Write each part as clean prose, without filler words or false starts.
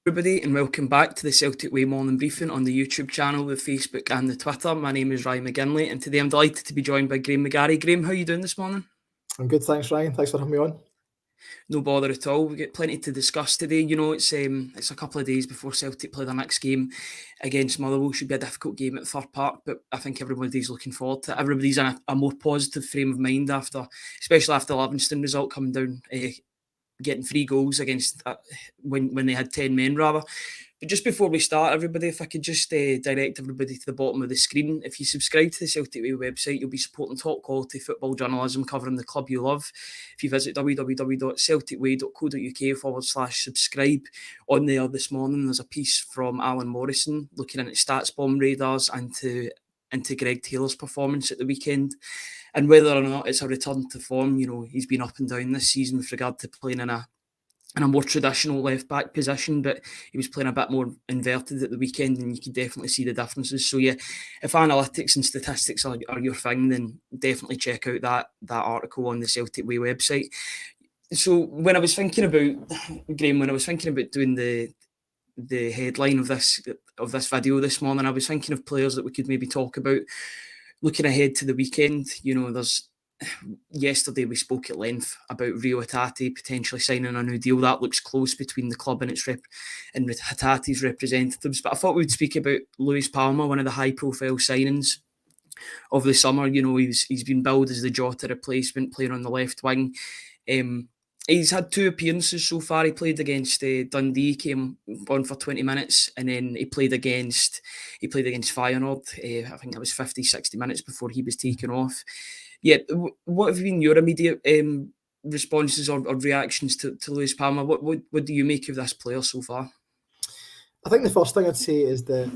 Everybody, and welcome back to the Celtic Way morning briefing on the YouTube channel, the Facebook and the Twitter. My name is Reo McGinlay, and today I'm delighted to be joined by Graeme McGarry. Graeme, how are you doing this morning? I'm good, thanks, Ryan. Thanks for having me on. No bother at all. We've got plenty to discuss today. You know, it's a couple of days before Celtic play their next game against Motherwell. Should be a difficult game at Third Park, but I think everybody's looking forward to it. Everybody's in a more positive frame of mind especially after the Livingston result coming down, getting 3 goals against when they had 10 men rather. But just before we start, everybody, if I could just direct everybody to the bottom of the screen. If you subscribe to the Celtic Way website, you'll be supporting top quality football journalism covering the club you love. If you visit www.celticway.co.uk/subscribe, on there this morning there's a piece from Alan Morrison looking at stats bomb radars into Greg Taylor's performance at the weekend, and whether or not it's a return to form. You know, he's been up and down this season with regard to playing in a more traditional left-back position, but he was playing a bit more inverted at the weekend, and you can definitely see the differences. So yeah, if analytics and statistics are your thing, then definitely check out that article on the Celtic Way website. So when I was thinking about, Graeme, doing the headline of this video this morning, I was thinking of players that we could maybe talk about looking ahead to the weekend. You know, yesterday we spoke at length about Reo Hatate potentially signing a new deal. That looks close between the club and and Hatate's representatives. But I thought we'd speak about Luis Palma, one of the high-profile signings of the summer. You know, he's been billed as the Jota replacement, playing on the left wing. He's had 2 appearances so far. He played against Dundee, came on for 20 minutes, and then he played against Feyenoord. I think that was 50, 60 minutes before he was taken off. Yeah, what have been your immediate responses or reactions to Luis Palma? What do you make of this player so far? I think the first thing I'd say is that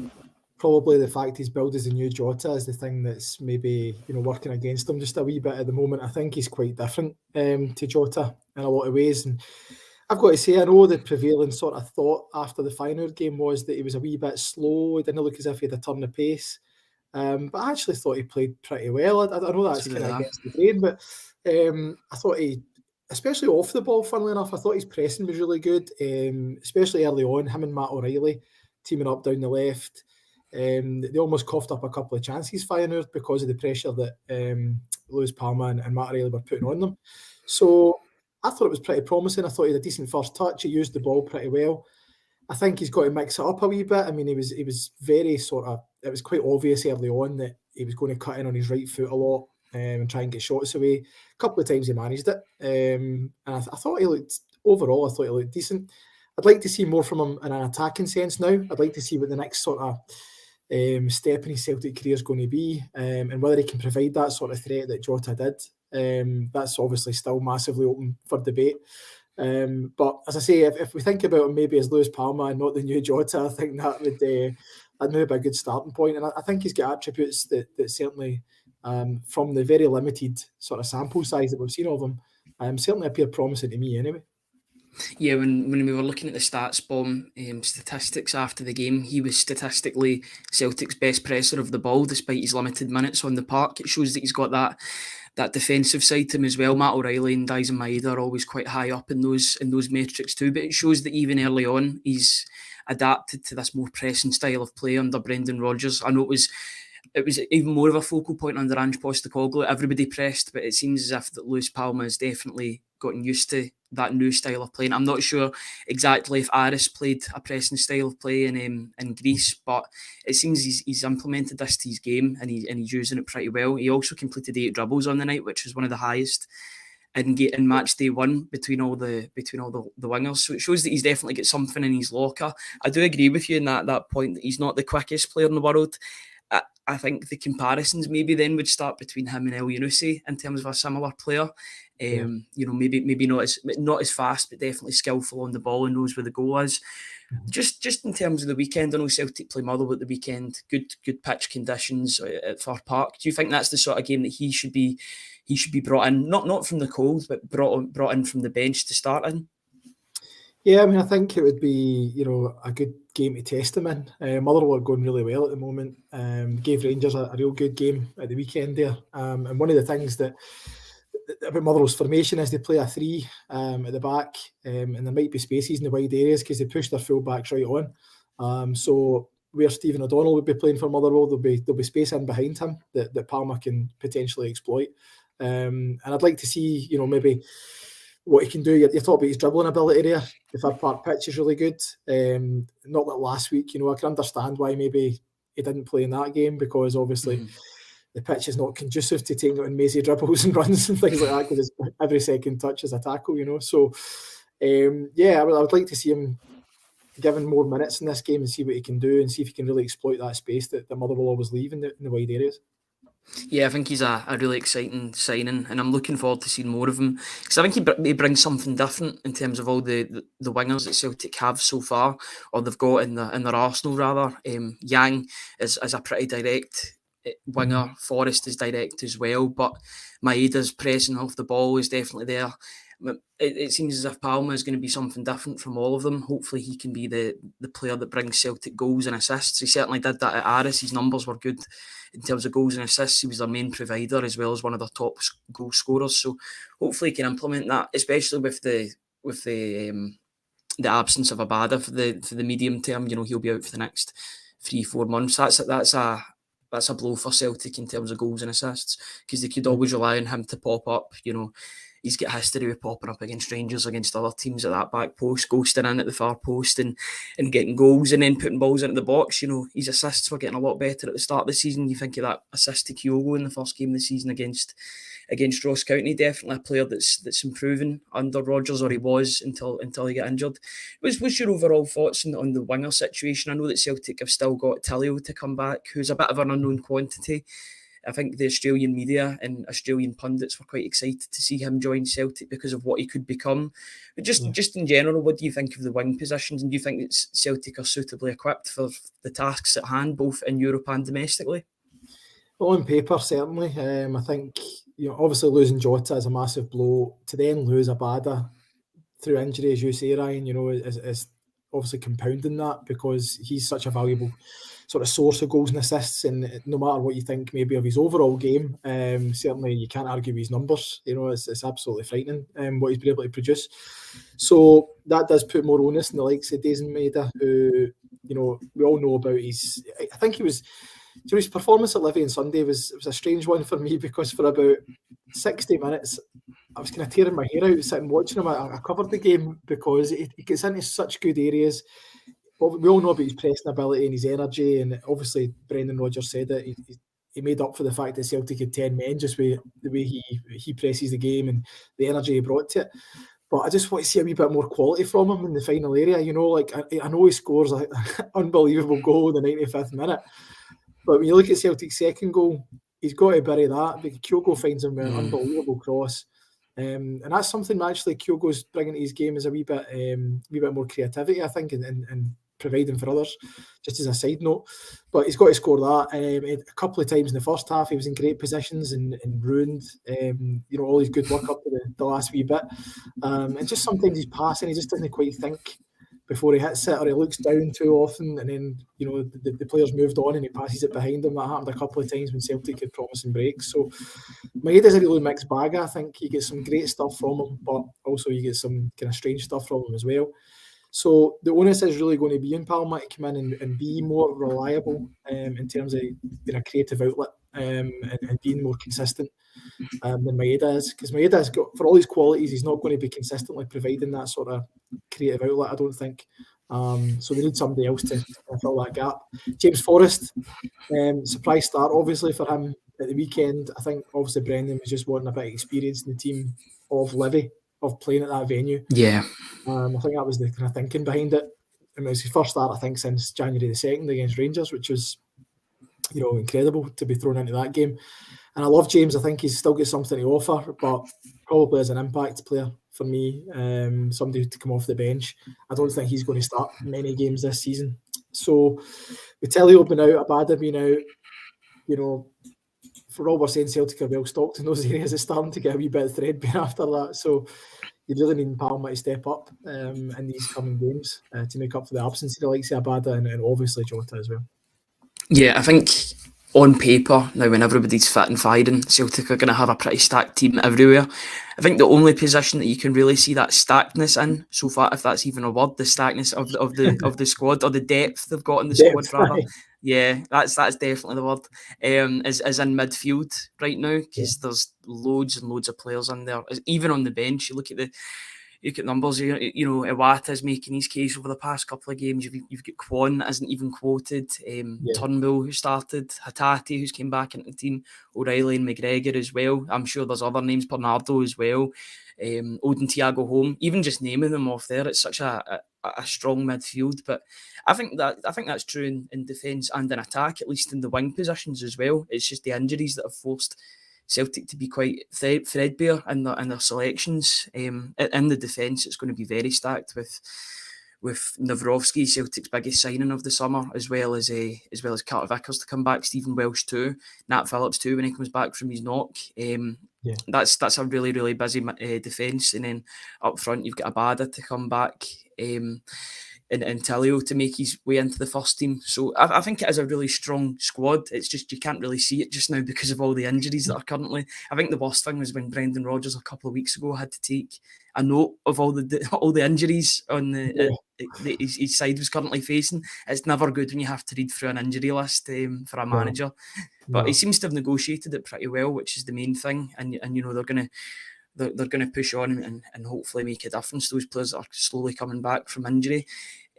probably the fact he's billed as a new Jota is the thing that's maybe working against him just a wee bit at the moment. I think he's quite different to Jota in a lot of ways, and I've got to say, I know the prevailing sort of thought after the Feyenoord game was that he was a wee bit slow. He didn't look as if he had a turn of pace. But I actually thought he played pretty well. I know that's kind of against the grain, but I thought he, especially off the ball, funnily enough, I thought his pressing was really good, especially early on. Him and Matt O'Reilly teaming up down the left. They almost coughed up a couple of chances, Feyenoord, because of the pressure that Luis Palma and Matt O'Reilly were putting on them. So I thought it was pretty promising. I thought he had a decent first touch. He used the ball pretty well. I think he's got to mix it up a wee bit. I mean, he was very it was quite obvious early on that he was going to cut in on his right foot a lot and try and get shots away. A couple of times he managed it. And I thought he looked decent. I'd like to see more from him in an attacking sense now. I'd like to see what the next sort of step in his Celtic career is going to be, and whether he can provide that sort of threat that Jota did. That's obviously still massively open for debate. But as I say, if we think about him maybe as Luis Palma and not the new Jota, I think that would maybe be a good starting point. And I think he's got attributes that certainly, from the very limited sort of sample size that we've seen of him, certainly appear promising to me anyway. Yeah, when we were looking at the stats bomb statistics after the game, he was statistically Celtic's best presser of the ball despite his limited minutes on the park. It shows that he's got that defensive side to him as well. Matt O'Reilly and Daisen Maeda are always quite high up in those metrics too, but it shows that even early on he's adapted to this more pressing style of play under Brendan Rodgers. I know it was even more of a focal point under Ange Postecoglou. Everybody pressed, but it seems as if that Luis Palma has definitely gotten used to that new style of playing. I'm not sure exactly if Aris played a pressing style of play in Greece, but it seems he's implemented this to his game and he's using it pretty well. He also completed 8 dribbles on the night, which was one of the highest in match day 1 between all the wingers. So it shows that he's definitely got something in his locker. I do agree with you in that point that he's not the quickest player in the world. I think the comparisons maybe then would start between him and El Yunusi in terms of a similar player. Maybe not as fast, but definitely skillful on the ball and knows where the goal is. Just in terms of the weekend, I know Celtic play Motherwell at the weekend. Good pitch conditions at Third Park. Do you think that's the sort of game that he should be brought in, not from the cold, but brought in from the bench to start in? Yeah, I mean, I think it would be, a good game to test him in. Motherwell are going really well at the moment. Gave Rangers a real good game at the weekend there. And one of the things that about Motherwell's formation is they play a 3 at the back, and there might be spaces in the wide areas because they push their full backs right on. So where Stephen O'Donnell would be playing for Motherwell, there'll be space in behind him that Palma can potentially exploit. And I'd like to see, maybe what he can do. You're talking about his dribbling ability there. The third part pitch is really good. Not like last week, I can understand why maybe he didn't play in that game, because obviously the pitch is not conducive to taking out mazy dribbles and runs and things like that, because every second touch is a tackle, So, I would like to see him given more minutes in this game and see what he can do and see if he can really exploit that space that Motherwell always leave in the wide areas. Yeah, I think he's a really exciting signing, and I'm looking forward to seeing more of him, because I think he brings something different in terms of all the wingers that Celtic have so far, or they've got in their arsenal rather. Yang is a pretty direct winger. Forrest is direct as well, but Maeda's pressing off the ball is definitely there. It seems as if Palma is going to be something different from all of them. Hopefully he can be the player that brings Celtic goals and assists. He certainly did that at Aris. His numbers were good in terms of goals and assists. He was their main provider as well as one of their top goal scorers. So hopefully he can implement that, especially with the absence of Abada for the medium term. He'll be out for the next 3-4 months. That's a blow for Celtic in terms of goals and assists, because they could always rely on him to pop up. He's got history with popping up against Rangers, against other teams at that back post, ghosting in at the far post and getting goals and then putting balls into the box. His assists were getting a lot better at the start of the season. You think of that assist to Kyogo in the first game of the season against Ross County. Definitely a player that's improving under Rodgers, or he was until he got injured. What's your overall thoughts on the winger situation? I know that Celtic have still got Tilio to come back, who's a bit of an unknown quantity. I think the Australian media and Australian pundits were quite excited to see him join Celtic because of what he could become. But just in general, what do you think of the wing positions? And do you think that Celtic are suitably equipped for the tasks at hand, both in Europe and domestically? Well, on paper, certainly. I think, obviously losing Jota is a massive blow. To then lose Abada through injury, as you say, Ryan, is obviously compounding that, because he's such a valuable sort of source of goals and assists, and no matter what you think maybe of his overall game, certainly you can't argue with his numbers. It's absolutely frightening what he's been able to produce. So that does put more onus on the likes of Dazen Maeda, who we all know about. I think he was. His performance at Livy on Sunday was a strange one for me, because for about 60 minutes I was kind of tearing my hair out sitting watching him. I covered the game because he gets into such good areas. We all know about his pressing ability and his energy, and obviously Brendan Rodgers said that he made up for the fact that Celtic had 10 men just with the way he presses the game and the energy he brought to it. But I just want to see a wee bit more quality from him in the final area. I know he scores an unbelievable goal in the 95th minute, but when you look at Celtic's second goal, he's got to bury that, because Kyogo finds him with an unbelievable cross. And that's something actually Kyogo's bringing to his game, is a wee bit more creativity, I think, and providing for others, just as a side note. But he's got to score that. A couple of times in the first half, he was in great positions and ruined all his good work up to the last wee bit. And just sometimes he's passing, he just doesn't quite think before he hits it, or he looks down too often, and then the player's moved on and he passes it behind him. That happened a couple of times when Celtic had promising breaks. So Maeda's a really mixed bag. I think you get some great stuff from him, but also you get some kind of strange stuff from him as well. So the onus is really going to be in Palma to come in and be more reliable in terms of being a creative outlet and being more consistent than Maeda is. Because Maeda has got, for all his qualities, he's not going to be consistently providing that sort of creative outlet, I don't think. So they need somebody else to fill that gap. James Forrest, surprise start obviously for him at the weekend. I think obviously Brendan was just wanting a bit of experience in the team of Livy, of playing at that venue. Yeah. I think that was the kind of thinking behind it. And it was his first start, I think, since January the 2nd against Rangers, which was, incredible to be thrown into that game. And I love James. I think he's still got something to offer, but probably as an impact player for me, somebody to come off the bench. I don't think he's going to start many games this season. So with Tilio being out, Abada being out, for all we're saying, Celtic are well stocked in those areas. It's starting to get a wee bit threadbare after that. So you really need Palma to step up in these coming games to make up for the absence of the likes of Abada and obviously Jota as well. Yeah, I think on paper, now when everybody's fit and firing, Celtic are going to have a pretty stacked team everywhere. I think the only position that you can really see that stackedness in so far, if that's even a word, the stackness of the squad, or the depth they've got in the squad rather. Yeah, that's definitely the word. Is in midfield right now, because there's loads and loads of players in there. Even on the bench, you look at numbers. Iwata's making his case over the past couple of games. You've got Kwon that isn't even quoted. Turnbull, who started, Hatate, who's came back into the team, O'Reilly and McGregor as well. I'm sure there's other names, Bernardo as well. Odin Thiago Home. Even just naming them off there, it's such a strong midfield. But I think that's true in defence and in attack, at least in the wing positions as well. It's just the injuries that have forced Celtic to be quite threadbare in their selections. In the defence, it's going to be very stacked with Nawrowski, Celtic's biggest signing of the summer, as well as Carter Vickers to come back, Stephen Welsh too, Nat Phillips too when he comes back from his knock. That's a really, really busy defence, and then up front you've got Abada to come back. And Tilio to make his way into the first team. So I think it is a really strong squad. It's just you can't really see it just now because of all the injuries that are currently. I think the worst thing was when Brendan Rodgers a couple of weeks ago had to take a note of all the injuries on his side was currently facing. It's never good when you have to read through an injury list for a manager. But he seems to have negotiated it pretty well, which is the main thing. And they're going to push on and hopefully make a difference. Those players are slowly coming back from injury.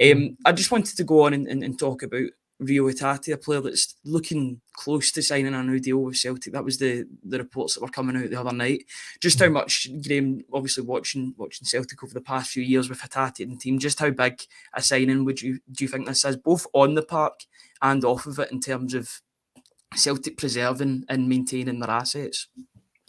I just wanted to go on and talk about Reo Hatate, a player that's looking close to signing a new deal with Celtic. That was the reports that were coming out the other night. Just how much, Graeme, obviously watching Celtic over the past few years with Hatate in the team, just how big a signing do you think this is, both on the park and off of it, in terms of Celtic preserving and maintaining their assets?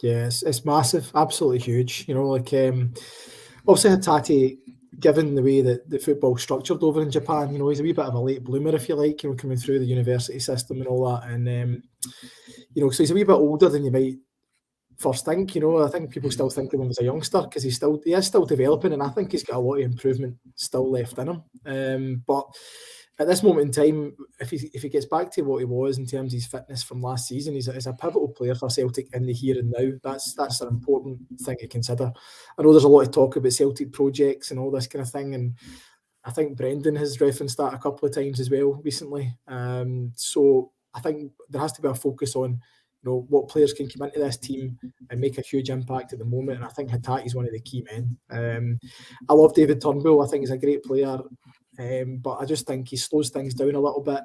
Yes, it's massive, absolutely huge. Obviously Hatate, given the way that the football's structured over in Japan, he's a wee bit of a late bloomer, if you like, coming through the university system and all that. And, so he's a wee bit older than you might first think. I think people still think of him as a youngster because he is still developing, and I think he's got a lot of improvement still left in him. But at this moment in time, if he gets back to what he was in terms of his fitness from last season, he's a pivotal player for Celtic in the here and now. That's an important thing to consider. I know there's a lot of talk about Celtic projects and all this kind of thing, and I think Brendan has referenced that a couple of times as well recently. So I think there has to be a focus on what players can come into this team and make a huge impact at the moment, and I think Hatate is one of the key men. I love David Turnbull. I think he's a great player. But I just think he slows things down a little bit,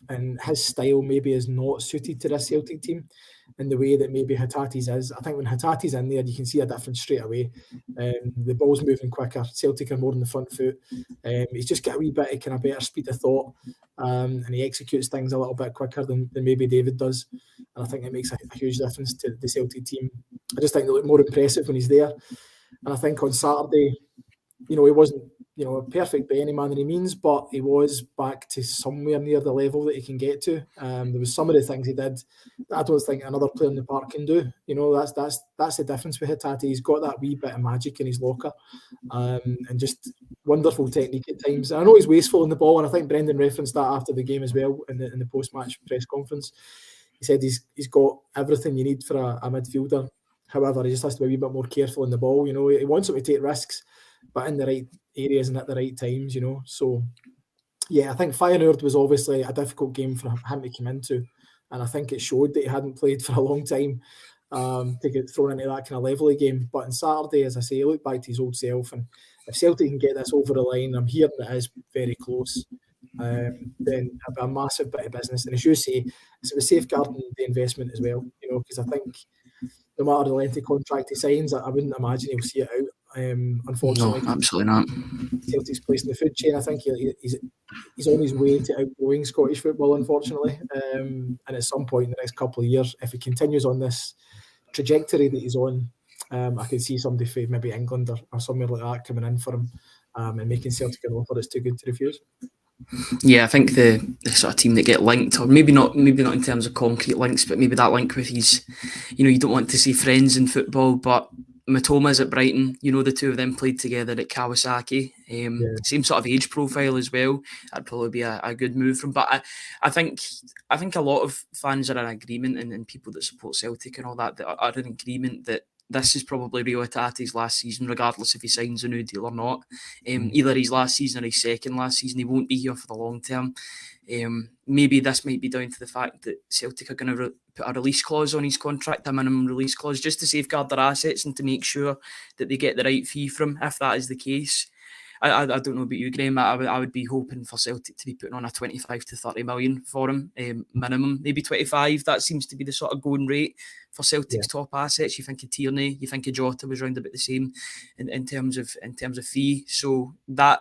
and his style maybe is not suited to this Celtic team in the way that maybe Hatate's is. I think when Hatate's in there, you can see a difference straight away. The ball's moving quicker. Celtic are more on the front foot. He's just got a wee bit of kind of better speed of thought, and he executes things a little bit quicker than maybe David does. And I think it makes a huge difference to the Celtic team. I just think they look more impressive when he's there. And I think on Saturday, he wasn't perfect by any manner of means, but he was back to somewhere near the level that he can get to. There was some of the things he did that I don't think another player in the park can do. That's the difference with Hatate. He's got that wee bit of magic in his locker, and just wonderful technique at times. And I know he's wasteful in the ball, and I think Brendan referenced that after the game as well in the post-match press conference. He said he's got everything you need for a midfielder. However, he just has to be a wee bit more careful in the ball. He wants him to take risks, but in the right areas and at the right times, So, yeah, I think Feyenoord was obviously a difficult game for him to come into, and I think it showed that he hadn't played for a long time to get thrown into that kind of level of game. But on Saturday, as I say, he looked back to his old self, and if Celtic can get this over the line, I'm hearing it is very close, then have a massive bit of business. And as you say, it's about safeguarding the investment as well, because I think no matter the length of contract he signs, I wouldn't imagine he'll see it out. Unfortunately, no, absolutely not. Celtic's place in the food chain. I think he's on his way to outgrowing Scottish football, unfortunately. And at some point in the next couple of years, if he continues on this trajectory that he's on, I could see somebody from maybe England or somewhere like that coming in for him and making Celtic an offer that's too good to refuse. Yeah, I think the sort of team that get linked, or maybe not in terms of concrete links, but maybe that link with his, you don't want to say friends in football, but Matoma's at Brighton. You know, the two of them played together at Kawasaki. Same sort of age profile as well. That'd probably be a good move from. But I think a lot of fans are in agreement, and people that support Celtic and all that are in agreement that this is probably Reo Hatate's last season, regardless if he signs a new deal or not. Either his last season or his second last season. He won't be here for the long term. Maybe this might be down to the fact that Celtic are going to put a release clause on his contract, a minimum release clause, just to safeguard their assets and to make sure that they get the right fee from him, if that is the case. I don't know about you, Graeme. I would be hoping for Celtic to be putting on a 25 to 30 million for him, minimum, maybe 25. That seems to be the sort of going rate for Celtic's top assets. You think of Tierney, you think of Jota was round about the same in terms of fee. So that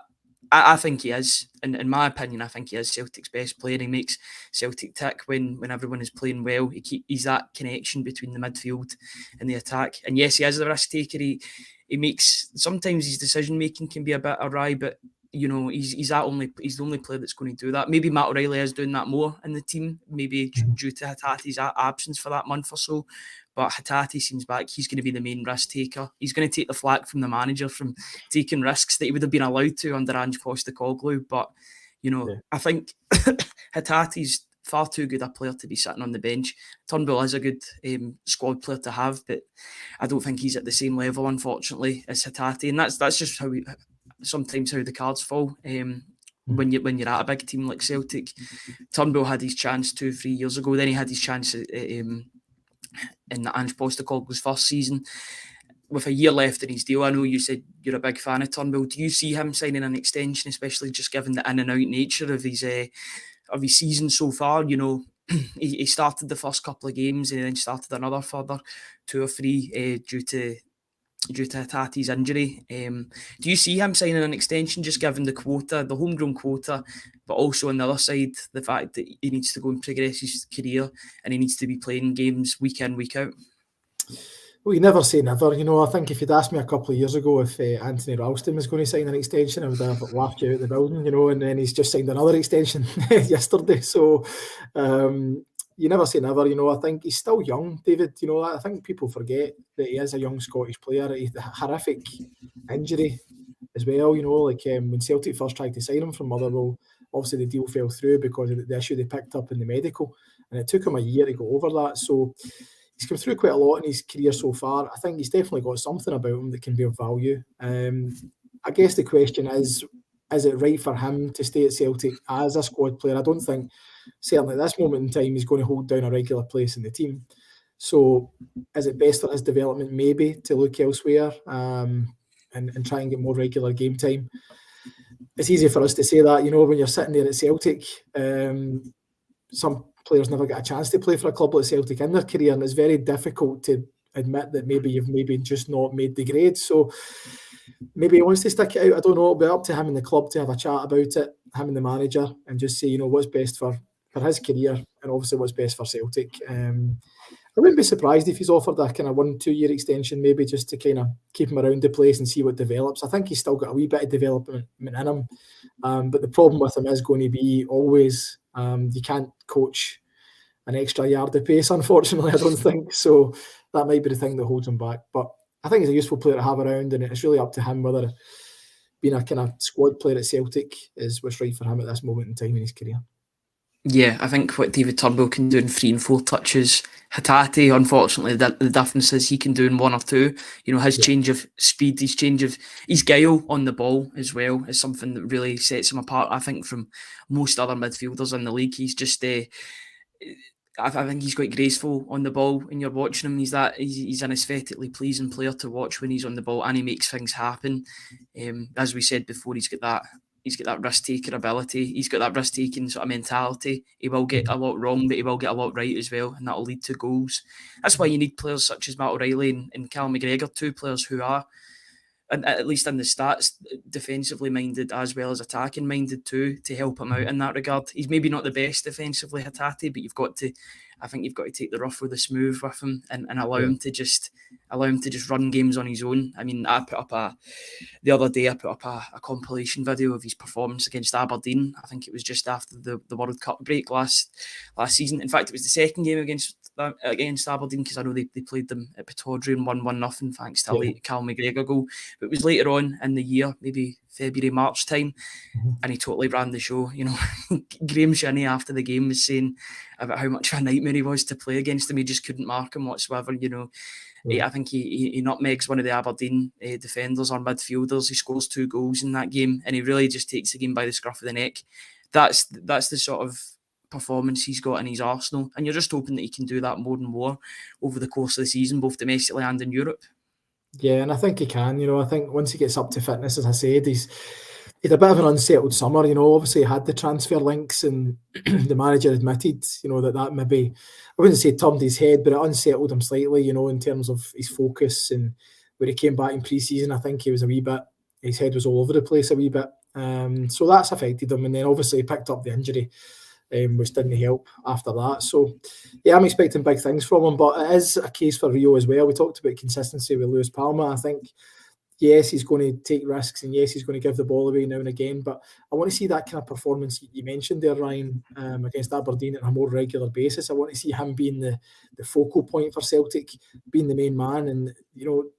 I think he is, in my opinion, I think he is Celtic's best player. He makes Celtic tick when everyone is playing well. He's that connection between the midfield and the attack. And yes, he is the risk taker. He makes, sometimes his decision making can be a bit awry, but you know, he's the only player that's going to do that. Maybe Matt O'Reilly is doing that more in the team, maybe due to Hatate's absence for that month or so. But Hatate seems back, he's going to be the main risk taker. He's going to take the flak from the manager from taking risks that he would have been allowed to under Ange Postecoglou. But, you know, I think Hatate's far too good a player to be sitting on the bench. Turnbull is a good squad player to have, but I don't think he's at the same level, unfortunately, as Hatate. And that's just sometimes how the cards fall. When you're at a big team like Celtic. Turnbull had his chance 2-3 years ago. Then he had his chance in the Ange Postecoglou's first season. With a year left in his deal, I know you said you're a big fan of Turnbull. Do you see him signing an extension, especially just given the in and out nature of his season so far? You know, he started the first couple of games and then started another further 2 or 3 due to Hatate's injury. Do you see him signing an extension, just given the quota, the homegrown quota, but also on the other side, the fact that he needs to go and progress his career and he needs to be playing games week in, week out? Well, you never say never. You know, I think if you'd asked me a couple of years ago if Anthony Ralston was going to sign an extension, I would have laughed you out the building, you know, and then he's just signed another extension yesterday. So, you never say never, you know. I think he's still young, David. You know, I think people forget that he is a young Scottish player. He's a horrific injury as well, you know. Like when Celtic first tried to sign him from Motherwell, obviously the deal fell through because of the issue they picked up in the medical, and it took him a year to go over that. So he's come through quite a lot in his career so far. I think he's definitely got something about him that can be of value. I guess the question is it right for him to stay at Celtic as a squad player? I don't think, certainly at this moment in time, he's going to hold down a regular place in the team. So is it best for his development maybe to look elsewhere and try and get more regular game time? It's easy for us to say that, you know, when you're sitting there at Celtic. Some players never get a chance to play for a club like Celtic in their career, and it's very difficult to admit that maybe you've just not made the grade. So maybe he wants to stick it out. I don't know. It'll be up to him and the club to have a chat about it, him and the manager, and just say, you know, what's best for his career and obviously what's best for Celtic. I wouldn't be surprised if he's offered a kind of 1-2 year extension, maybe just to kind of keep him around the place and see what develops. I think he's still got a wee bit of development in him. But the problem with him is going to be always you can't coach an extra yard of pace, unfortunately, I don't think. So that might be the thing that holds him back. But I think he's a useful player to have around, and it's really up to him whether being a kind of squad player at Celtic is what's right for him at this moment in time in his career. Yeah, I think what David Turnbull can do in 3 and 4 touches, Hatate, unfortunately, the difference is he can do in 1 or 2. You know, his change of speed, his guile on the ball as well is something that really sets him apart, I think, from most other midfielders in the league. He's just I think he's quite graceful on the ball when you're watching him. He's an aesthetically pleasing player to watch when he's on the ball, and he makes things happen. As we said before, he's got that risk-taker ability. He's got that risk-taking sort of mentality. He will get a lot wrong, but he will get a lot right as well, and that'll lead to goals. That's why you need players such as Matt O'Reilly and Callum McGregor, 2 players who are, and at least in the stats, defensively minded as well as attacking minded too, to help him out in that regard. He's maybe not the best defensively, Hatate, but I think you've got to take the rough with the smooth with him and allow him to just run games on his own. I mean, the other day I put up a compilation video of his performance against Aberdeen. I think it was just after the World Cup break last season. In fact, it was the second game against against Aberdeen, because I know they played them at Pittodrie and won 1-0 thanks to a late Cal McGregor goal. But it was later on in the year, maybe February, March time, and he totally ran the show. Graeme Shinnie after the game was saying about how much of a nightmare he was to play against him. He just couldn't mark him whatsoever. I think he nutmegs one of the Aberdeen defenders or midfielders. He scores 2 goals in that game, and he really just takes the game by the scruff of the neck. That's the sort of performance he's got in his arsenal, and you're just hoping that he can do that more and more over the course of the season, both domestically and in Europe. Yeah, and I think he can. I think once he gets up to fitness, as I said, he's had a bit of an unsettled summer. Obviously he had the transfer links, and the manager admitted, that maybe, I wouldn't say turned his head, but it unsettled him slightly, in terms of his focus. And when he came back in pre-season, I think he was his head was all over the place a wee bit. So that's affected him. And then obviously he picked up the injury, which didn't help after that. So yeah, I'm expecting big things from him, but it is a case for Reo as well. We talked about consistency with Luis Palma. I think, yes, he's going to take risks, and yes, he's going to give the ball away now and again, but I want to see that kind of performance you mentioned there, Ryan, against Aberdeen on a more regular basis. I want to see him being the focal point for Celtic, being the main man, and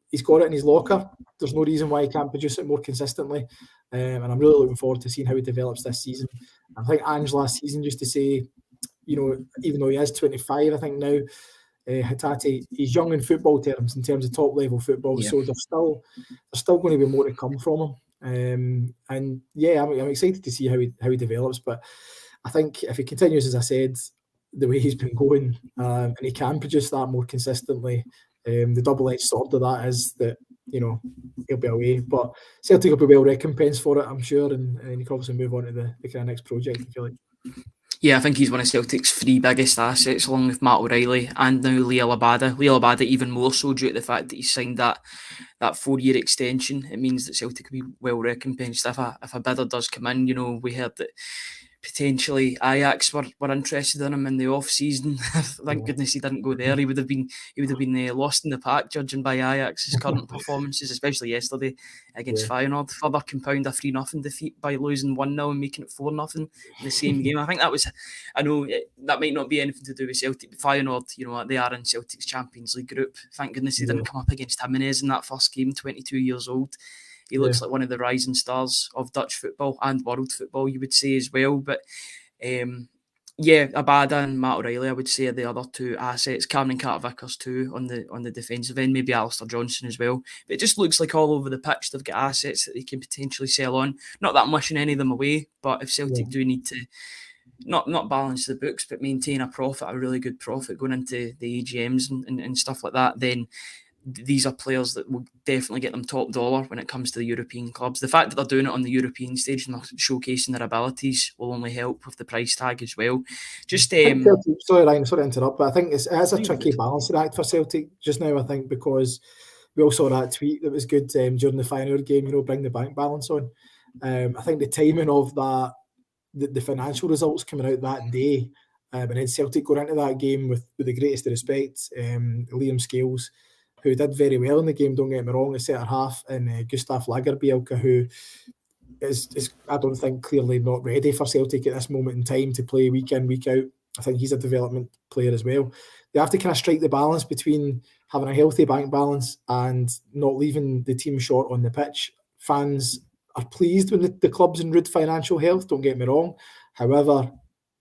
he's got it in his locker. There's no reason why he can't produce it more consistently, and I'm really looking forward to seeing how he develops this season. I think Ange last season used to say, even though he is 25, I think now, Hatate, he's young in football terms, in terms of top level football. Yeah. So there's still going to be more to come from him. And yeah, I'm excited to see how he develops. But I think if he continues, as I said, the way he's been going, and he can produce that more consistently, the double-edged sword of that is that he'll be away. But Celtic will be well recompensed for it, I'm sure, and he can obviously move on to the kind of next project, if you like. Yeah, I think he's one of Celtic's 3 biggest assets, along with Matt O'Reilly and now Liel Abada. Liel Abada even more so due to the fact that he signed that 4-year extension. It means that Celtic will be well recompensed if a bidder does come in. We heard that potentially Ajax were interested in him in the off season. Thank goodness he didn't go there. He would have been lost in the pack, judging by Ajax's current performances, especially yesterday against Feyenoord. Further compound a 3-0 defeat by losing 1-0 and making it 4-0 in the same game. I think that was, I know that might not be anything to do with Celtic, but Feyenoord, they are in Celtic's Champions League group. Thank goodness he didn't come up against Jimenez in that first game, 22 years old. He looks like one of the rising stars of Dutch football and world football, you would say, as well. But Abada and Matt O'Reilly, I would say, are the other 2 assets. Cameron Carter-Vickers too on the defensive end, maybe Alistair Johnson as well. But it just looks like all over the pitch they've got assets that they can potentially sell on. Not that I'm wishing any of them away, but if Celtic do need to not balance the books, but maintain a really good profit going into the AGMs and stuff like that, then these are players that will definitely get them top dollar when it comes to the European clubs. The fact that they're doing it on the European stage and they're showcasing their abilities will only help with the price tag as well. Sorry, Ryan, sorry to interrupt, but I think it has a tricky balancing act for Celtic just now, I think, because we all saw that tweet that was good during the Feyenoord game, bring the bank balance on. I think the timing of that, the financial results coming out that day, and then Celtic going into that game with the greatest of respect, Liam Scales, who did very well in the game, don't get me wrong, the centre half, and Gustav Lagerbielke, who is I don't think clearly not ready for Celtic at this moment in time to play week in, week out. I think he's a development player as well. They have to kind of strike the balance between having a healthy bank balance and not leaving the team short on the pitch. Fans are pleased when the club's in rude financial health, don't get me wrong. However,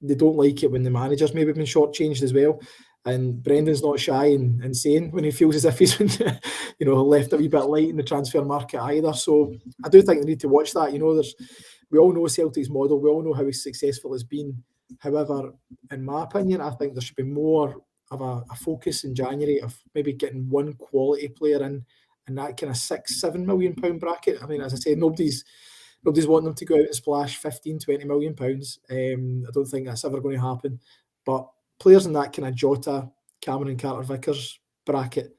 they don't like it when the manager's maybe been shortchanged as well. And Brendan's not shy in saying when he feels as if he's been, left a wee bit light in the transfer market either. So I do think they need to watch that. We all know Celtic's model. We all know how successful it's been. However, in my opinion, I think there should be more of a focus in January of maybe getting one quality player in that kind of £6-7 million bracket. I mean, as I say, nobody's wanting them to go out and splash 15-20 million pounds. I don't think that's ever going to happen. But players in that kind of Jota, Cameron Carter-Vickers bracket,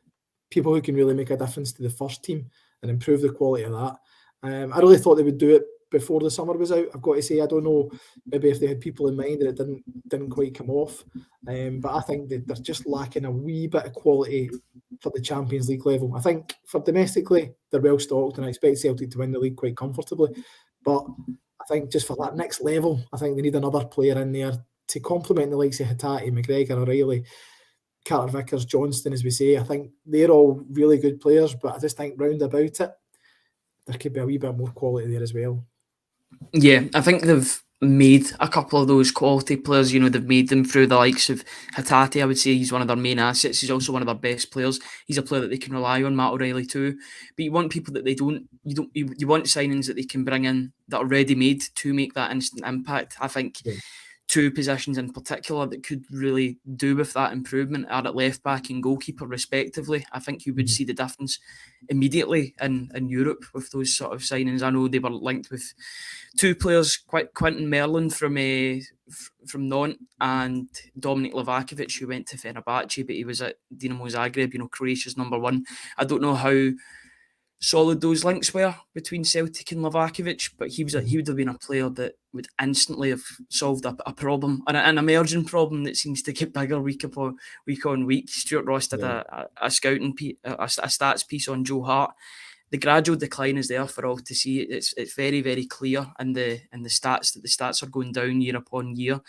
people who can really make a difference to the first team and improve the quality of that. I really thought they would do it before the summer was out. I've got to say, I don't know, maybe if they had people in mind that it didn't quite come off. But I think that they're just lacking a wee bit of quality for the Champions League level. I think for domestically, they're well stocked, and I expect Celtic to win the league quite comfortably. But I think just for that next level, I think they need another player in there to complement the likes of Hatate, McGregor, O'Reilly, Carter Vickers, Johnston, as we say. I think they're all really good players, but I just think round about it, there could be a wee bit more quality there as well. Yeah, I think they've made a couple of those quality players. They've made them through the likes of Hatate. I would say he's one of their main assets. He's also one of their best players. He's a player that they can rely on. Matt O'Reilly too. But you want people that they don't. You want signings that they can bring in that are ready made to make that instant impact. I think. Yeah. Two positions in particular that could really do with that improvement are at left back and goalkeeper respectively. I think you would see the difference immediately in Europe with those sort of signings. I know they were linked with two players, Quentin Merlin from Nantes and Dominik Livakovic, who went to Fenerbahce, but he was at Dinamo Zagreb, Croatia's number one. I don't know how solid those links were between Celtic and Livakovic, but he would have been a player that would instantly have solved a problem, an emerging problem that seems to get bigger week on week. Stuart Ross did a stats piece on Joe Hart. The gradual decline is there for all to see. It's very, very clear in the stats that the stats are going down year upon year.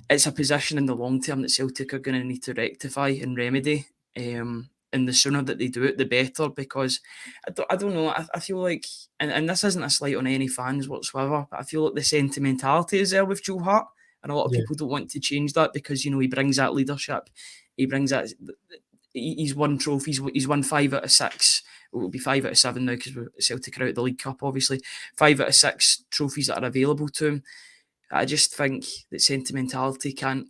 It's a position in the long term that Celtic are going to need to rectify and remedy. And the sooner that they do it, the better, because I don't know, I feel like, and this isn't a slight on any fans whatsoever, but I feel like the sentimentality is there with Joe Hart, and a lot of people don't want to change that because, he brings that leadership. He brings that, he's won trophies, he's won 5 out of 6. It will be 5 out of 7 now because Celtic are out of the League Cup, obviously. 5 out of 6 trophies that are available to him. I just think that sentimentality can't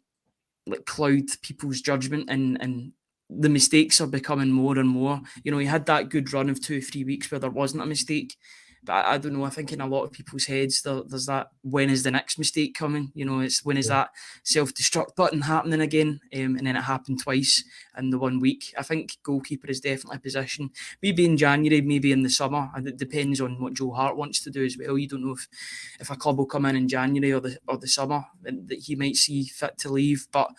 cloud people's judgment, and the mistakes are becoming more and more. He had that good run of 2-3 weeks where there wasn't a mistake. But I don't know, I think in a lot of people's heads, there's that, when is the next mistake coming? It's when is that self-destruct button happening again? And then it happened twice in the 1 week. I think goalkeeper is definitely a position. Maybe in January, maybe in the summer. And it depends on what Joe Hart wants to do as well. You don't know if a club will come in January or the summer that he might see fit to leave. But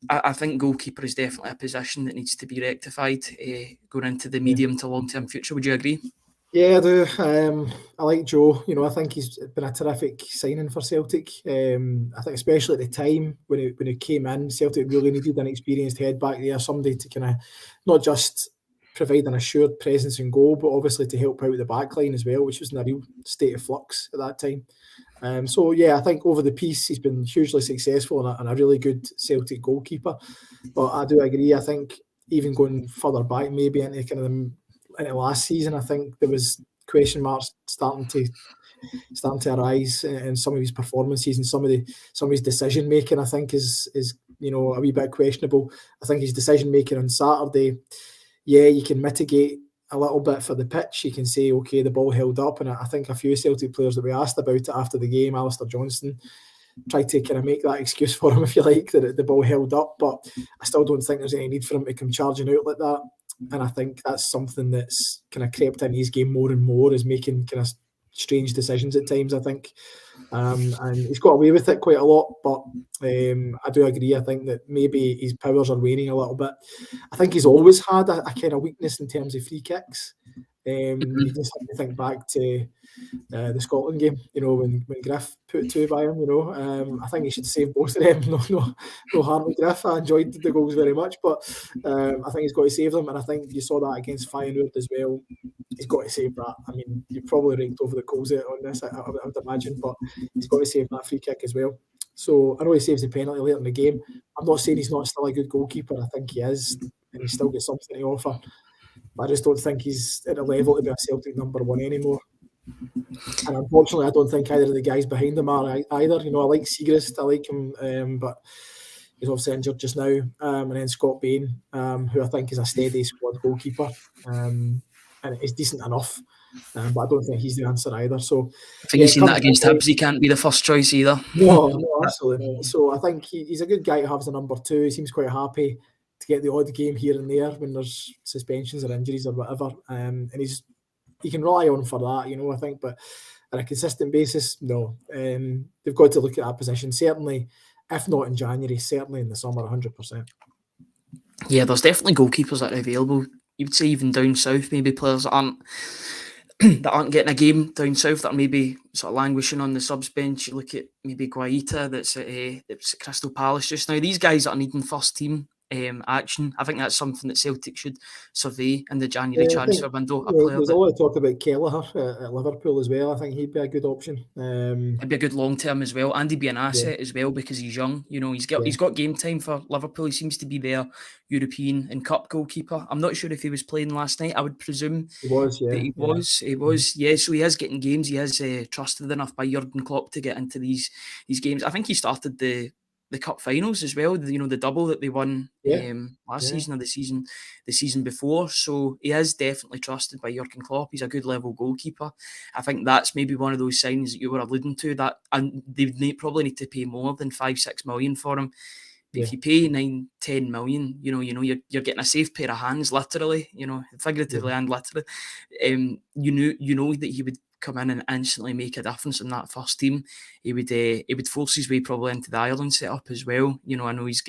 I think goalkeeper is definitely a position that needs to be rectified going into the medium to long-term future. Would you agree? Yeah, I do. I like Joe. I think he's been a terrific signing for Celtic. I think especially at the time when he came in, Celtic really needed an experienced head back there, somebody to kind of not just provide an assured presence in goal, but obviously to help out the back line as well, which was in a real state of flux at that time. I think over the piece he's been hugely successful and a really good Celtic goalkeeper. But I do agree. I think even going further back, maybe into kind of into last season, I think there was question marks starting to arise in some of his performances and some of his decision making. I think is a wee bit questionable. I think his decision making on Saturday, you can mitigate a little bit for the pitch. You can say, okay, the ball held up, and I think a few Celtic players that we asked about it after the game, Alistair Johnston, tried to kind of make that excuse for him, if you like, that the ball held up. But I still don't think there's any need for him to come charging out like that. And I think that's something that's kind of crept into his game more and more, is making kind of strange decisions at times, I think. And he's got away with it quite a lot, but I do agree. I think that maybe his powers are waning a little bit. I think he's always had a kind of weakness in terms of free kicks. You just have to think back to the Scotland game, when Griff put 2 by him. I think he should save both of them. No harm with Griff. I enjoyed the goals very much, but I think he's got to save them, and I think you saw that against Feyenoord as well. He's got to save that. I mean, you probably raked over the coals on this, I would imagine, but he's got to save that free kick as well. So I know he saves the penalty later in the game. I'm not saying he's not still a good goalkeeper. I think he is, and he still got something to offer. But I just don't think he's at a level to be a Celtic number one anymore. And unfortunately, I don't think either of the guys behind him are either. I like Siegrist, I like him, but he's obviously injured just now. And then Scott Bain, who I think is a steady squad goalkeeper, and is decent enough. But I don't think he's the answer either. So I think you've seen that against Hibs. He can't be the first choice either. No, absolutely. So I think he's a good guy to have as a number 2. He seems quite happy to get the odd game here and there when there's suspensions or injuries or whatever. And he can rely on for that, I think. But on a consistent basis, no. They've got to look at that position. Certainly, if not in January, certainly in the summer, 100%. Yeah, there's definitely goalkeepers that are available. You would say even down south, maybe players that aren't getting a game down south, that are maybe sort of languishing on the subs bench. You look at maybe Guaita that's at Crystal Palace just now. These guys that are needing first team action. I think that's something that Celtic should survey in the January transfer window. A player there's a lot of talk about Kelleher at Liverpool as well. I think he'd be a good option. It'd be a good long term as well, and he'd be an asset as well because he's young. You know, he's got game time for Liverpool. He seems to be their European and Cup goalkeeper. I'm not sure if he was playing last night. I would presume he was. Yeah, that he was. Yeah, so he is getting games. He is trusted enough by Jurgen Klopp to get into these games. I think he started the cup finals as well. You know, the double that they won last season or the season before. So he is definitely trusted by Jurgen Klopp. He's a good level goalkeeper. I think that's maybe one of those signs that you were alluding to, that and they probably need to pay more than 5-6 million for him. But if you pay 9-10 million, you know you're getting a safe pair of hands, literally, you know, figuratively and literally. You know that he would come in and instantly make a difference in that first team. He would force his way probably into the Ireland setup as well. You know, I know he's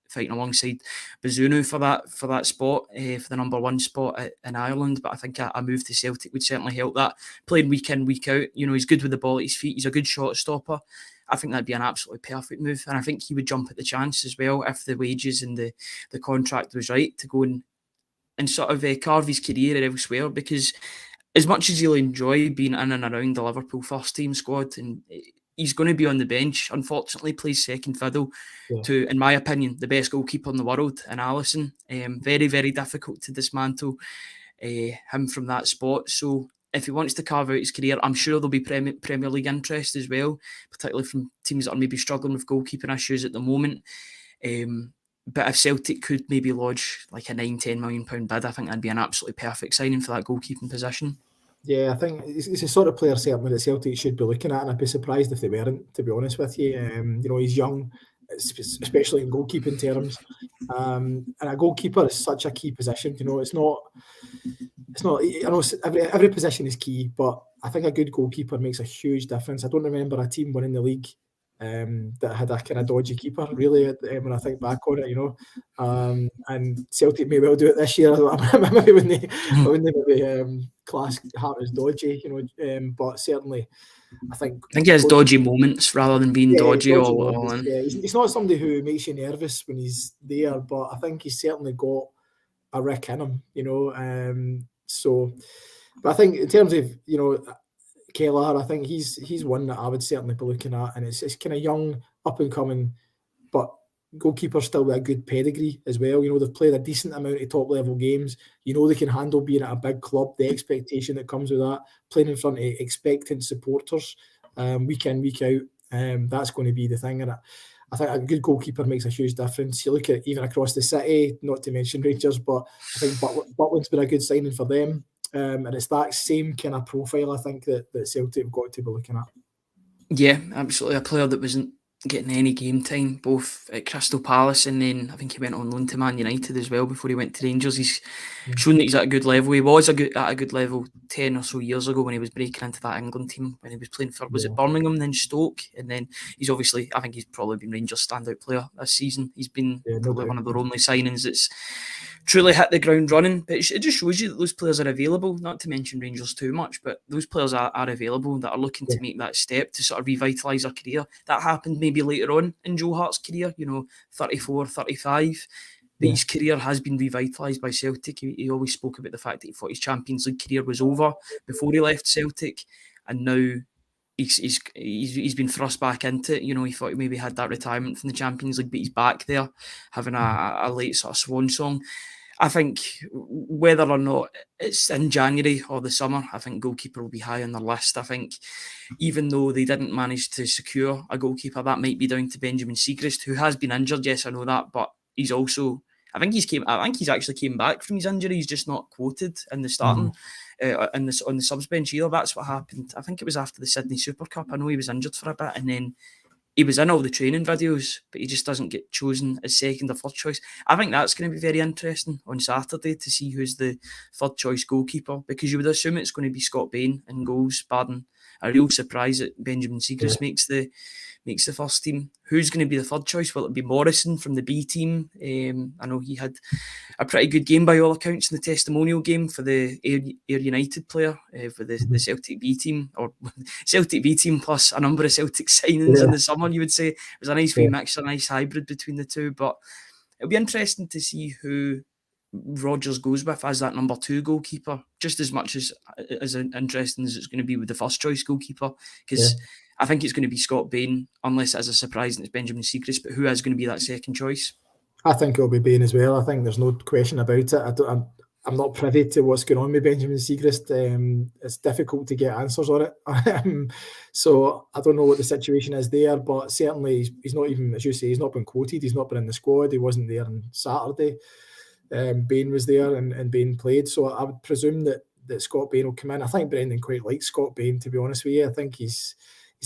fighting alongside Bazunu for that spot, for the number one spot in Ireland. But I think a move to Celtic would certainly help that. Playing week in, week out, you know, he's good with the ball at his feet. He's a good shot stopper. I think that'd be an absolutely perfect move. And I think he would jump at the chance as well if the wages and the contract was right to go and sort of carve his career elsewhere, because as much as he'll enjoy being in and around the Liverpool first team squad, and he's going to be on the bench, unfortunately plays second fiddle to, in my opinion, the best goalkeeper in the world, in Alisson. Very, very difficult to dismantle him from that spot. So if he wants to carve out his career, I'm sure there'll be Premier League interest as well, particularly from teams that are maybe struggling with goalkeeping issues at the moment. But if Celtic could maybe lodge like a 9-10 million pound bid, I think that'd be an absolutely perfect signing for that goalkeeping position. Yeah, I think it's the sort of player certainly that Celtic should be looking at, and I'd be surprised if they weren't, to be honest with you. You know, he's young, especially in goalkeeping terms, and a goalkeeper is such a key position. You know, it's not. I know every position is key, but I think a good goalkeeper makes a huge difference. I don't remember a team winning the league that had a kind of dodgy keeper, really, when I think back on it, you know. And Celtic may well do it this year. Maybe when they class Hart as dodgy, you know. But certainly, I think he has dodgy moments rather than being dodgy all in. Yeah, he's not somebody who makes you nervous when he's there, but I think he's certainly got a rick in him, you know. So, but I think in terms of, you know, Kelleher, I think he's one that I would certainly be looking at, and it's kind of young, up and coming, but goalkeeper still with a good pedigree as well. You know, they've played a decent amount of top level games. You know, they can handle being at a big club, the expectation that comes with that, playing in front of expectant supporters, week in, week out. That's going to be the thing, and I think a good goalkeeper makes a huge difference. You look at even across the city, not to mention Rangers, but I think Butland's been a good signing for them. And it's that same kind of profile, I think, that Celtic have got to be looking at. Yeah, absolutely. A player that wasn't getting any game time, both at Crystal Palace, and then I think he went on loan to Man United as well before he went to Rangers. He's shown that he's at a good level. He was at a good level 10 or so years ago when he was breaking into that England team, when he was playing for, was it Birmingham, then Stoke, and then he's obviously, I think he's probably been Rangers' standout player this season. He's been probably one of their only signings that's truly hit the ground running. But it just shows you that those players are available, not to mention Rangers too much, but those players are available that are looking to make that step to sort of revitalise their career. That happened maybe later on in Joe Hart's career, you know, 34, 35. But his career has been revitalised by Celtic. He always spoke about the fact that he thought his Champions League career was over before he left Celtic, and now he's been thrust back into it. You know, he thought he maybe had that retirement from the Champions League, but he's back there having a late sort of swan song. I think whether or not it's in January or the summer, I think goalkeeper will be high on their list. I think even though they didn't manage to secure a goalkeeper, that might be down to Benjamin Siegrist, who has been injured. Yes, I know that, but he's also, I think he's actually came back from his injury. He's just not quoted in the starting on the subs bench either. That's what happened. I think it was after the Sydney Super Cup. I know he was injured for a bit, and then he was in all the training videos, but he just doesn't get chosen as second or first choice. I think that's going to be very interesting on Saturday to see who's the third choice goalkeeper, because you would assume it's going to be Scott Bain in goals, barring a real surprise that Benjamin Siegrist makes the first team. Who's going to be the third choice? Will it be Morrison from the B team? I know he had a pretty good game by all accounts in the testimonial game for the Ayr United player for the Celtic B team, or Celtic B team plus a number of Celtic signings in the summer, you would say. It was a nice wee mix, a nice hybrid between the two, but it'll be interesting to see who Rodgers goes with as that number 2 goalkeeper, just as much as interesting as it's going to be with the first choice goalkeeper, because I think it's going to be Scott Bain, unless it's a surprise and it's Benjamin Siegrist, but who is going to be that second choice? I think it'll be Bain as well. I think there's no question about it. I'm not privy to what's going on with Benjamin Siegrist. It's difficult to get answers on it. So I don't know what the situation is there, but certainly he's not even, as you say, he's not been quoted. He's not been in the squad. He wasn't there on Saturday. Bain was there and Bain played. So I would presume that Scott Bain will come in. I think Brendan quite likes Scott Bain, to be honest with you. I think he's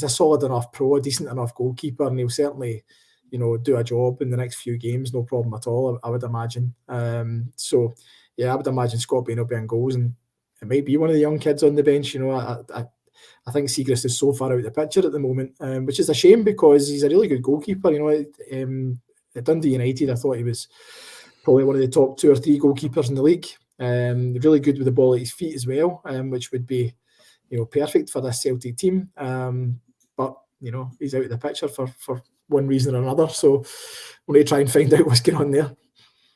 a solid enough pro, a decent enough goalkeeper, and he'll certainly, do a job in the next few games, no problem at all, I would imagine. So yeah, I would imagine Scott Bain will be in goals, and it might be one of the young kids on the bench. I think Siegrist is so far out of the picture at the moment, which is a shame because he's a really good goalkeeper. At Dundee United, I thought he was probably one of the top 2 or 3 goalkeepers in the league. Really good with the ball at his feet as well, which would be, perfect for this Celtic team. But he's out of the picture for one reason or another. So we're going to try and find out what's going on there.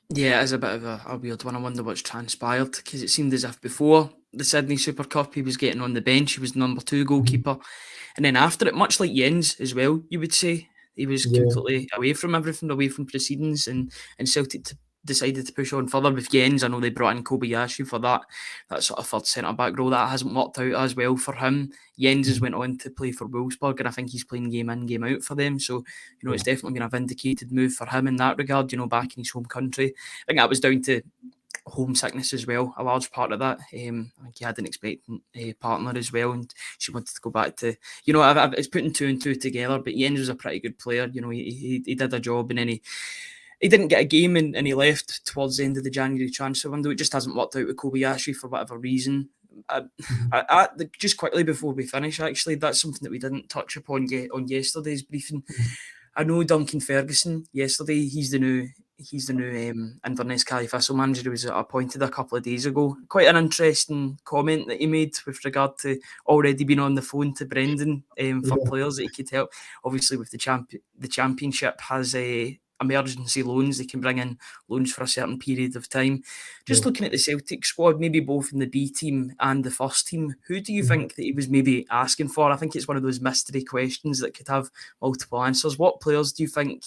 Yeah, it is a bit of a weird one. I wonder what's transpired, because it seemed as if before the Sydney Super Cup he was getting on the bench. He was the number 2 goalkeeper. And then after it, much like Jens as well, you would say, he was completely away from everything, away from proceedings, and Celtic decided to push on further with Jens. I know they brought in Kobayashi for that sort of third centre-back role. That hasn't worked out as well for him. Jens has went on to play for Wolfsburg, and I think he's playing game in, game out for them. So, it's definitely been a vindicated move for him in that regard, back in his home country. I think that was down to homesickness as well, a large part of that. I think he had an expectant partner as well, and she wanted to go back to, it's putting 2 and 2 together, but Jens was a pretty good player. He did a job, and then he didn't get a game, and he left towards the end of the January transfer window. It just hasn't worked out with Kobayashi for whatever reason. Just quickly before we finish, actually, that's something that we didn't touch upon on yesterday's briefing. I know Duncan Ferguson yesterday, he's the new Inverness Caley Thistle manager who was appointed a couple of days ago. Quite an interesting comment that he made with regard to already being on the phone to Brendan for players that he could help. Obviously, with the championship has emergency loans. They can bring in loans for a certain period of time. Just looking at the Celtic squad, maybe both in the B team and the first team, who do you think that he was maybe asking for? I think it's one of those mystery questions that could have multiple answers. What players do you think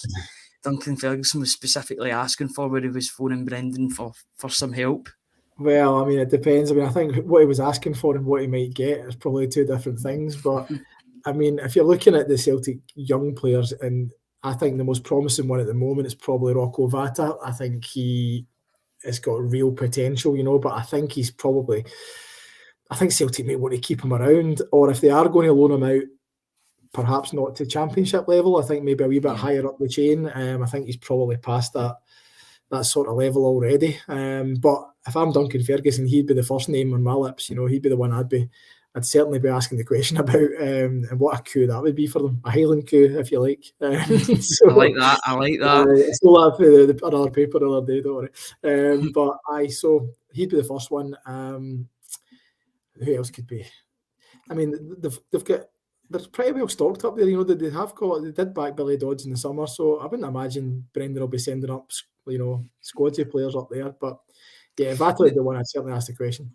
Duncan Ferguson was specifically asking for when he was phoning Brendan for some help? Well, I mean, it depends. I mean, I think what he was asking for and what he might get is probably 2 different things. But I mean, if you're looking at the Celtic young players, and I think the most promising one at the moment is probably Reo Hatate. I think he has got real potential, but I think Celtic may want to keep him around, or if they are going to loan him out, perhaps not to championship level. I think maybe a wee bit higher up the chain. I think he's probably past that sort of level already. But if I'm Duncan Ferguson, he'd be the first name on my lips. He'd be the one I'd certainly be asking the question about, and what a coup that would be for them. A Highland coup, if you like. So, I like that. I stole that for another paper the other day, don't worry. But so he'd be the first one. Who else could be? I mean, they're pretty well stocked up there. They did back Billy Dodds in the summer, so I wouldn't imagine Brendan will be sending up, squads of players up there. But yeah, if I played the one, I'd certainly ask the question.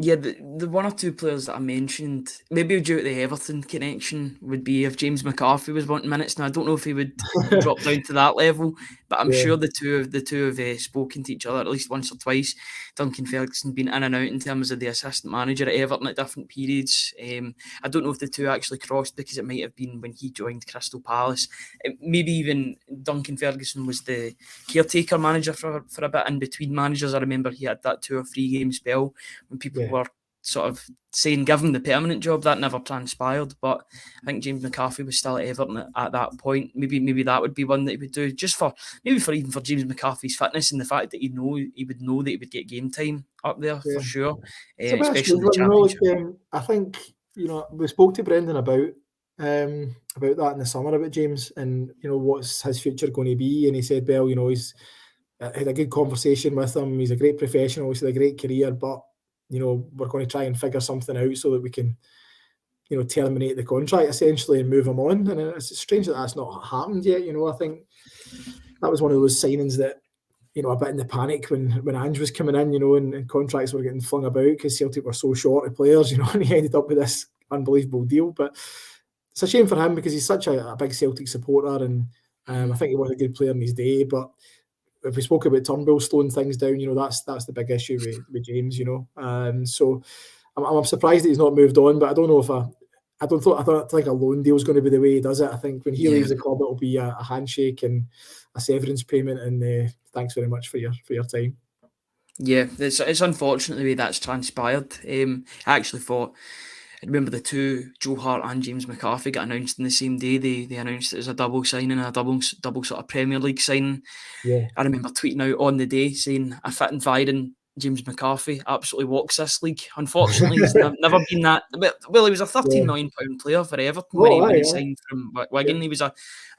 Yeah, the 1 or 2 players that I mentioned, maybe due to the Everton connection, would be if James McCarthy was wanting minutes. Now, I don't know if he would drop down to that level, but I'm sure the two have spoken to each other at least once or twice. Duncan Ferguson been in and out in terms of the assistant manager at Everton at different periods. I don't know if the 2 actually crossed, because it might have been when he joined Crystal Palace. Maybe even Duncan Ferguson was the caretaker manager for a bit in between managers. I remember he had that 2 or 3 game spell when people were sort of saying give him the permanent job. That never transpired, but I think James McCarthy was still at Everton at that point. Maybe that would be one that he would do, just for James McCarthy's fitness and the fact that he would know that he would get game time up there for sure, especially the championship. I think we spoke to Brendan about that in the summer about James and what's his future going to be, and he said, well, he's had a good conversation with him. He's a great professional. He's had a great career, but we're going to try and figure something out so that we can, terminate the contract essentially and move him on. And it's strange that that's not happened yet. I think that was one of those signings that a bit in the panic when Ange was coming in, and contracts were getting flung about because Celtic were so short of players, and he ended up with this unbelievable deal. But it's a shame for him because he's such a big Celtic supporter, and I think he was a good player in his day. But if we spoke about Turnbull slowing things down, that's the big issue with James, So I'm surprised that he's not moved on, but I don't know if I don't think a loan deal is going to be the way he does it. I think when he leaves the club, it'll be a handshake and a severance payment, and thanks very much for your time. Yeah, it's unfortunate the way that's transpired. I actually thought, I remember the two, Joe Hart and James McCarthy, got announced in the same day. They announced it as a double signing, a double sort of Premier League signing. Yeah. I remember tweeting out on the day saying, "I fit and firing James McCarthy absolutely walks this league." Unfortunately, he's never been that. Well, he was a £13 million player for Everton when he signed from Wigan. Yeah. He was a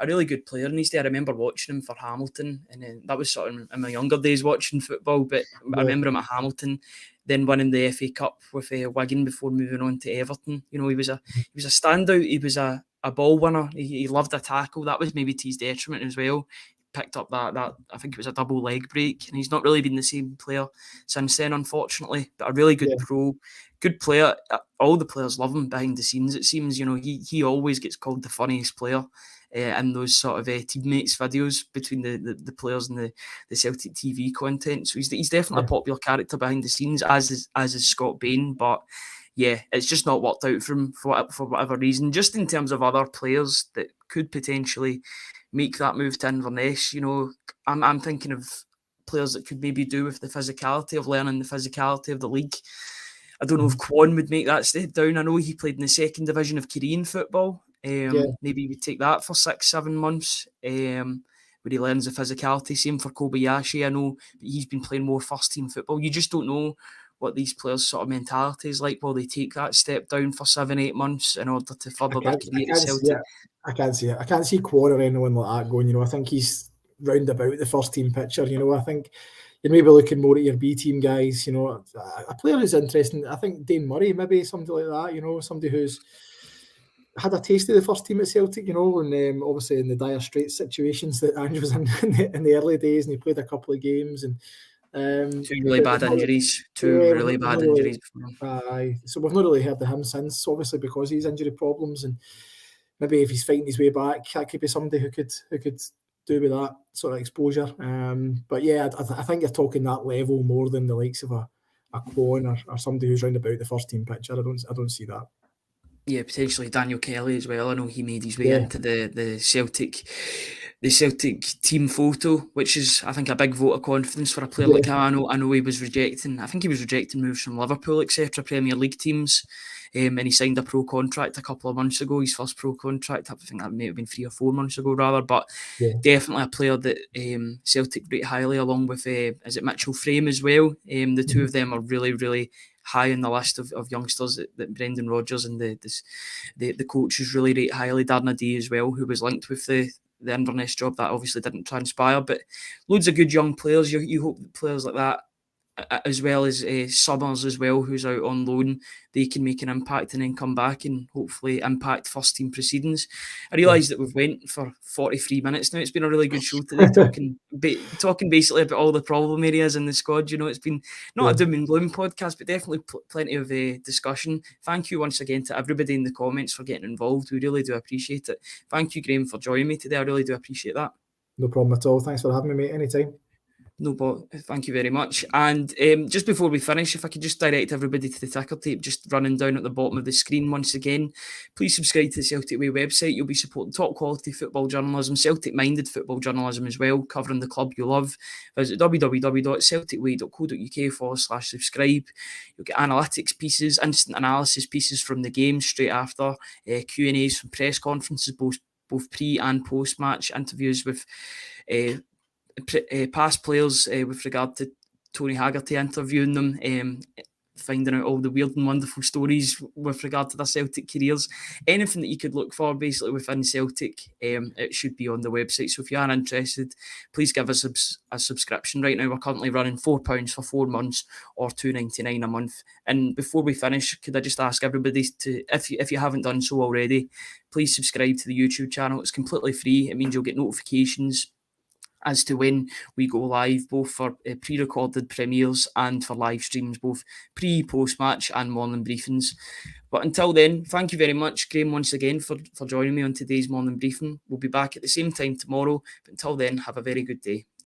really good player in his day. I remember watching him for Hamilton, and that was sort of in my younger days watching football. But I remember him at Hamilton, then winning the FA Cup with Wigan before moving on to Everton. He was a standout. He was a ball winner. He loved a tackle. That was maybe to his detriment as well. Picked up that I think it was a double leg break, and he's not really been the same player since then, unfortunately. But a really good pro, good player. All the players love him behind the scenes. It seems, he always gets called the funniest player in those sort of teammates videos between the players and the Celtic TV content. So he's definitely a popular character behind the scenes, as is Scott Bain. But yeah, it's just not worked out for him for whatever reason. Just in terms of other players that could potentially make that move to Inverness, I'm thinking of players that could maybe do with the physicality of learning the physicality of the league. I don't know if Kwon would make that step down. I know he played in the second division of Korean football. Maybe he would take that for 6-7 months. Where he learns the physicality. Same for Kobayashi. I know he's been playing more first team football. You just don't know what these players' sort of mentality is like. Will they take that step down for 7-8 months in order to further their career at Celtic? I can't see it. I can't see Kwon or anyone like that going. I think he's round about the first team picture. I think you're maybe looking more at your B team guys. A player who's interesting. I think Dane Murray, maybe somebody like that. Somebody who's had a taste of the first team at Celtic. And obviously in the dire straits situations that Ange was in the early days, and he played a couple of games and. Two really bad injuries. Aye, so we've not really heard of him since, obviously because of his injury problems, and maybe if he's fighting his way back, that could be somebody who could do with that sort of exposure. But yeah, I think you're talking that level more than the likes of a Kwon or somebody who's round about the first team picture. I don't see that. Yeah, potentially Daniel Kelly as well. I know he made his way into the Celtic team photo, which is, I think, a big vote of confidence for a player like him. I know he was rejecting. I think he was rejecting moves from Liverpool, etc., Premier League teams. And he signed a pro contract a couple of months ago, his first pro contract. I think that may have been 3 or 4 months ago, rather. But definitely a player that Celtic rate highly, along with, is it Mitchell Frame as well? The two of them are really, really high on the list of youngsters that Brendan Rodgers and the coaches really rate highly. Darren Day as well, who was linked with the Inverness job. That obviously didn't transpire, but loads of good young players. You hope that players like that, as well as Summers as well, who's out on loan, they can make an impact and then come back and hopefully impact first team proceedings. I realise that we've went for 43 minutes now. It's been a really good show today, talking basically about all the problem areas in the squad. It's been not a doom and gloom podcast, but definitely plenty of discussion. Thank you once again to everybody in the comments for getting involved. We really do appreciate it. Thank you, Graeme, for joining me today. I really do appreciate that. No problem at all. Thanks for having me, mate. Anytime. No, but thank you very much. And just before we finish, if I could just direct everybody to the ticker tape, just running down at the bottom of the screen once again. Please subscribe to the Celtic Way website. You'll be supporting top quality football journalism, Celtic-minded football journalism as well, covering the club you love. Visit www.celticway.co.uk/subscribe. You'll get analytics pieces, instant analysis pieces from the game straight after, Q&As from press conferences, both pre and post-match, interviews with past players with regard to Tony Haggerty, interviewing them, finding out all the weird and wonderful stories with regard to their Celtic careers. Anything that you could look for basically within Celtic, it should be on the website. So if you are interested, please give us a subscription. Right now we're currently running £4 for 4 months or $2.99 a month. And before we finish, could I just ask everybody to, if you haven't done so already, please subscribe to the YouTube channel. It's completely free. It means you'll get notifications as to when we go live, both for pre-recorded premieres and for live streams, both pre, post-match and morning briefings. But until then, thank you very much, Graeme, once again for joining me on today's morning briefing. We'll be back at the same time tomorrow. But until then, have a very good day.